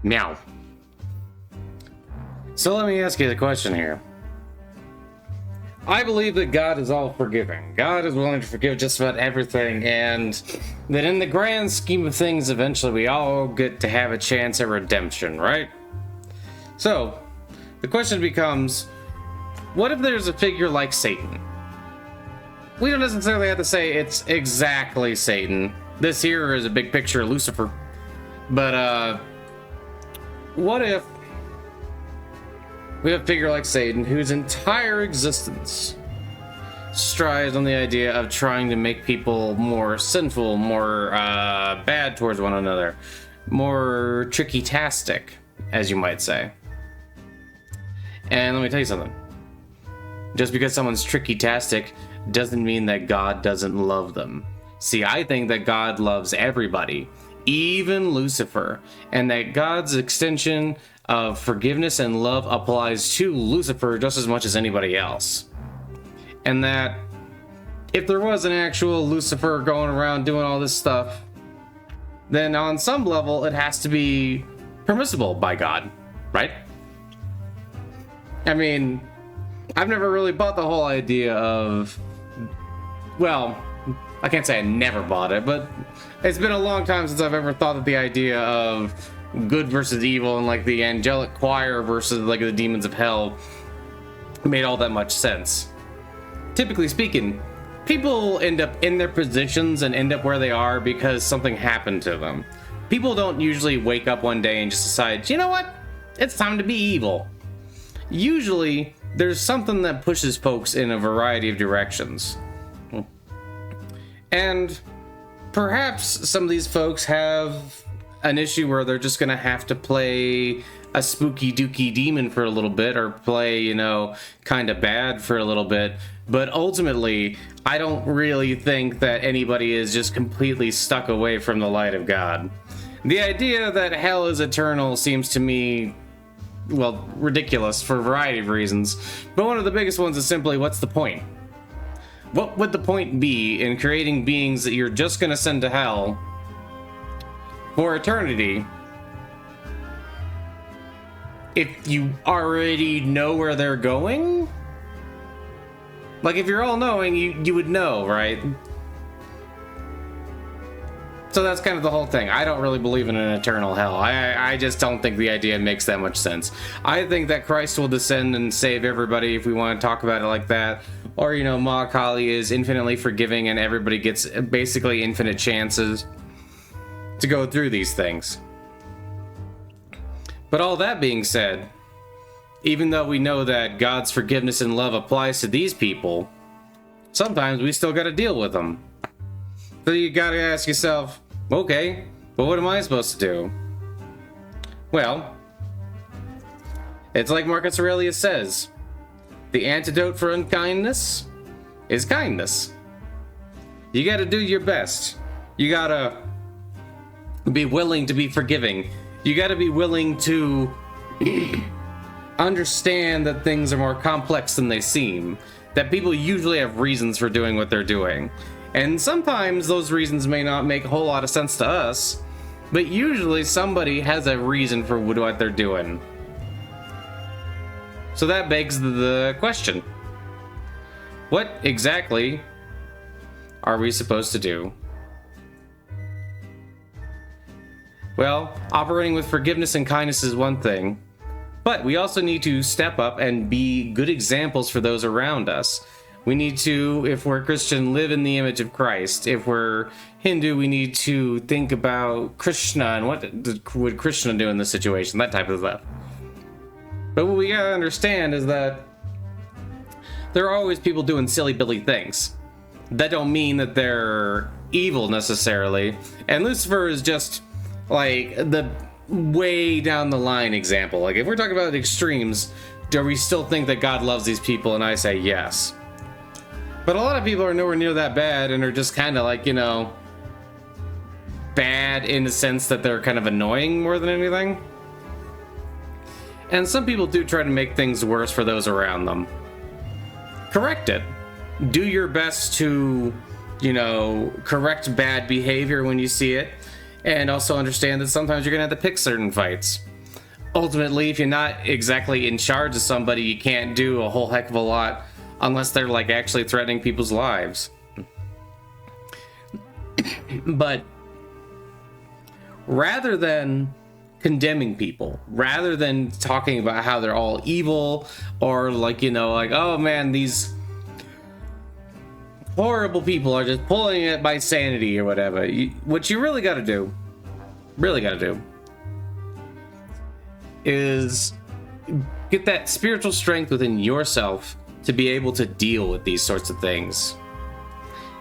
Meow. So let me ask you the question here. I believe that God is all forgiving. God is willing to forgive just about everything, and that in the grand scheme of things, eventually we all get to have a chance at redemption, right? So, the question becomes, what if there's a figure like Satan? We don't necessarily have to say it's exactly Satan. This here is a big picture of Lucifer. But, what if we have a figure like Satan whose entire existence strives on the idea of trying to make people more sinful, more bad towards one another, more tricky-tastic, as you might say. And let me tell you something. Just because someone's tricky-tastic doesn't mean that God doesn't love them. See, I think that God loves everybody, even Lucifer, and that God's extension of forgiveness and love applies to Lucifer just as much as anybody else. And that if there was an actual Lucifer going around doing all this stuff, then on some level it has to be permissible by God, right? I mean, I've never really bought the whole idea of, well, I can't say I never bought it, but it's been a long time since I've ever thought that the idea of good versus evil and like the angelic choir versus like the demons of hell made all that much sense. Typically speaking, people end up in their positions and end up where they are because something happened to them. People don't usually wake up one day and just decide, you know what? It's time to be evil. Usually, there's something that pushes folks in a variety of directions. And perhaps some of these folks have an issue where they're just gonna have to play a spooky dooky demon for a little bit, or play, you know, kind of bad for a little bit. But ultimately, I don't really think that anybody is just completely stuck away from the light of God. The idea that hell is eternal seems to me, well, ridiculous for a variety of reasons. But one of the biggest ones is simply, what's the point? What would the point be in creating beings that you're just gonna send to hell for eternity if you already know where they're going? Like, if you're all-knowing, you would know, right? So that's kind of the whole thing. I don't really believe in an eternal hell. I just don't think the idea makes that much sense. I think that Christ will descend and save everybody, if we want to talk about it like that. Or, you know, MaKali is infinitely forgiving and everybody gets basically infinite chances to go through these things. But all that being said, even though we know that God's forgiveness and love applies to these people, sometimes we still gotta deal with them. So you gotta ask yourself, okay, but what am I supposed to do? Well, it's like Marcus Aurelius says, the antidote for unkindness is kindness. You gotta do your best. You gotta be willing to be forgiving. You gotta be willing to understand that things are more complex than they seem. That people usually have reasons for doing what they're doing. And sometimes those reasons may not make a whole lot of sense to us, but usually somebody has a reason for what they're doing. So that begs the question, what exactly are we supposed to do? Well, operating with forgiveness and kindness is one thing, but we also need to step up and be good examples for those around us. We need to, if we're Christian, live in the image of Christ. If we're Hindu, we need to think about Krishna and what would Krishna do in this situation, that type of stuff. But what we gotta understand is that there are always people doing silly billy things. That don't mean that they're evil necessarily. And Lucifer is just like the way down the line example. Like, if we're talking about extremes, do we still think that God loves these people? And I say yes. But a lot of people are nowhere near that bad and are just kind of like, you know, bad in the sense that they're kind of annoying more than anything. And some people do try to make things worse for those around them. Correct it. Do your best to, you know, correct bad behavior when you see it. And also understand that sometimes you're going to have to pick certain fights. Ultimately, if you're not exactly in charge of somebody, you can't do a whole heck of a lot unless they're like actually threatening people's lives. But rather than condemning people, rather than talking about how they're all evil, or like, you know, like, oh man, these horrible people are just pulling it by sanity or whatever, what you really got to do is get that spiritual strength within yourself to be able to deal with these sorts of things.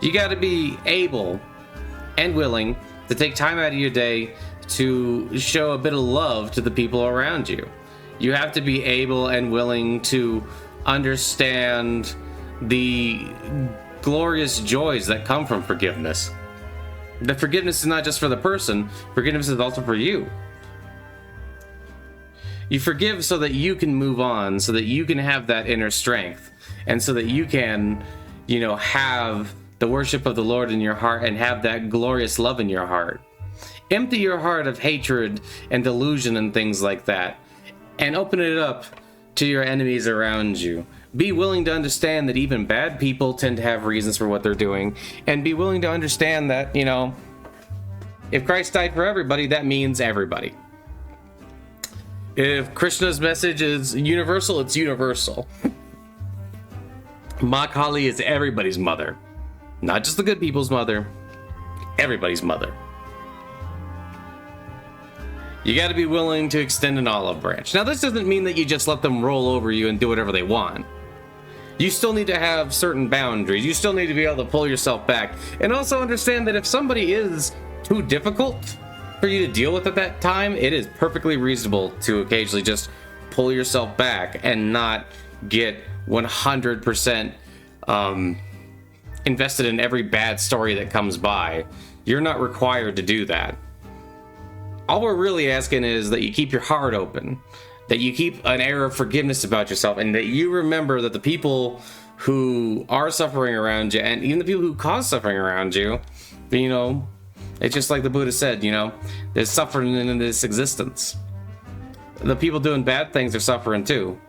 You got to be able and willing to take time out of your day to show a bit of love to the people around you. You have to be able and willing to understand the glorious joys that come from forgiveness. The forgiveness is not just for the person, forgiveness is also for you. You forgive so that you can move on, so that you can have that inner strength, and so that you can, you know, have the worship of the Lord in your heart and have that glorious love in your heart. Empty your heart of hatred and delusion and things like that, and open it up to your enemies around you. Be willing to understand that even bad people tend to have reasons for what they're doing, and be willing to understand that, you know, if Christ died for everybody, that means everybody. If Krishna's message is universal, it's universal. MaKali is everybody's mother. Not just the good people's mother, everybody's mother. You got to be willing to extend an olive branch. Now, this doesn't mean that you just let them roll over you and do whatever they want. You still need to have certain boundaries. You still need to be able to pull yourself back. And also understand that if somebody is too difficult for you to deal with at that time, it is perfectly reasonable to occasionally just pull yourself back and not get 100% invested in every bad story that comes by. You're not required to do that. All we're really asking is that you keep your heart open, that you keep an air of forgiveness about yourself, and that you remember that the people who are suffering around you, and even the people who cause suffering around you, you know, it's just like the Buddha said, you know, there's suffering in this existence. The people doing bad things are suffering too.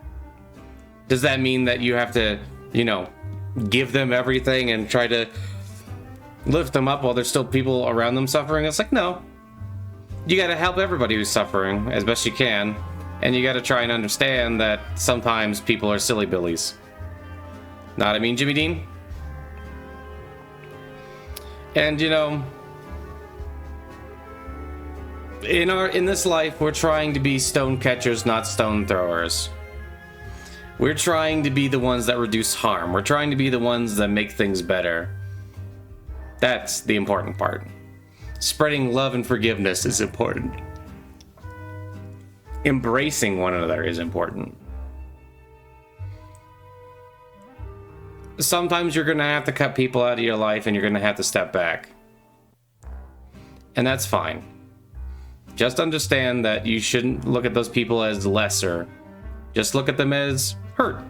Does that mean that you have to, you know, give them everything and try to lift them up while there's still people around them suffering? It's like, no. You got to help everybody who's suffering as best you can, and you got to try and understand that sometimes people are silly billies. Know what I mean, Jimmy Dean? And, you know, in this life, we're trying to be stone catchers, not stone throwers. We're trying to be the ones that reduce harm. We're trying to be the ones that make things better. That's the important part. Spreading love and forgiveness is important. Embracing one another is important. Sometimes you're going to have to cut people out of your life and you're going to have to step back. And that's fine. Just understand that you shouldn't look at those people as lesser. Just look at them as hurt.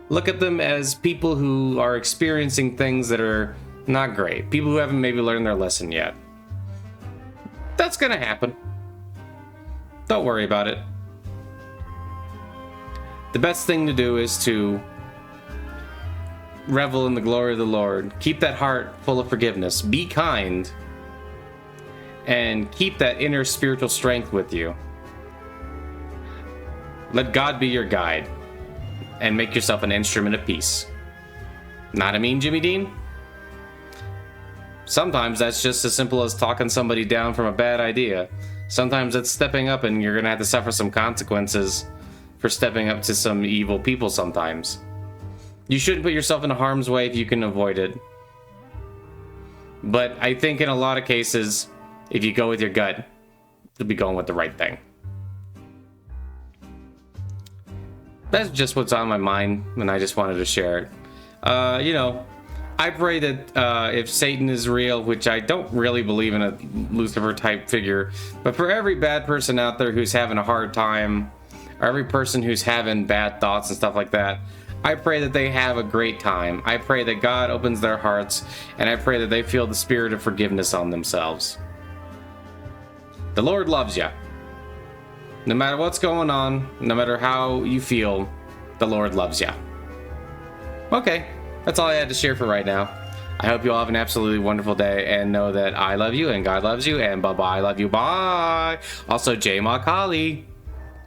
Look at them as people who are experiencing things that are not great. People who haven't maybe learned their lesson yet. That's gonna happen. Don't worry about it. The best thing to do is to revel in the glory of the Lord. Keep that heart full of forgiveness. Be kind. And keep that inner spiritual strength with you. Let God be your guide. And make yourself an instrument of peace. Not a mean Jimmy Dean? Sometimes that's just as simple as talking somebody down from a bad idea. Sometimes it's stepping up and you're going to have to suffer some consequences for stepping up to some evil people sometimes. You shouldn't put yourself in harm's way if you can avoid it. But I think in a lot of cases, if you go with your gut, you'll be going with the right thing. That's just what's on my mind, and I just wanted to share it. You know, I pray that if Satan is real, which I don't really believe in a Lucifer-type figure, but for every bad person out there who's having a hard time, or every person who's having bad thoughts and stuff like that, I pray that they have a great time. I pray that God opens their hearts, and I pray that they feel the spirit of forgiveness on themselves. The Lord loves you. No matter what's going on, no matter how you feel, the Lord loves you. Okay, that's all I had to share for right now. I hope you all have an absolutely wonderful day, and know that I love you and God loves you, and bye-bye, I love you, bye. Also, MaKali.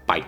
Bye.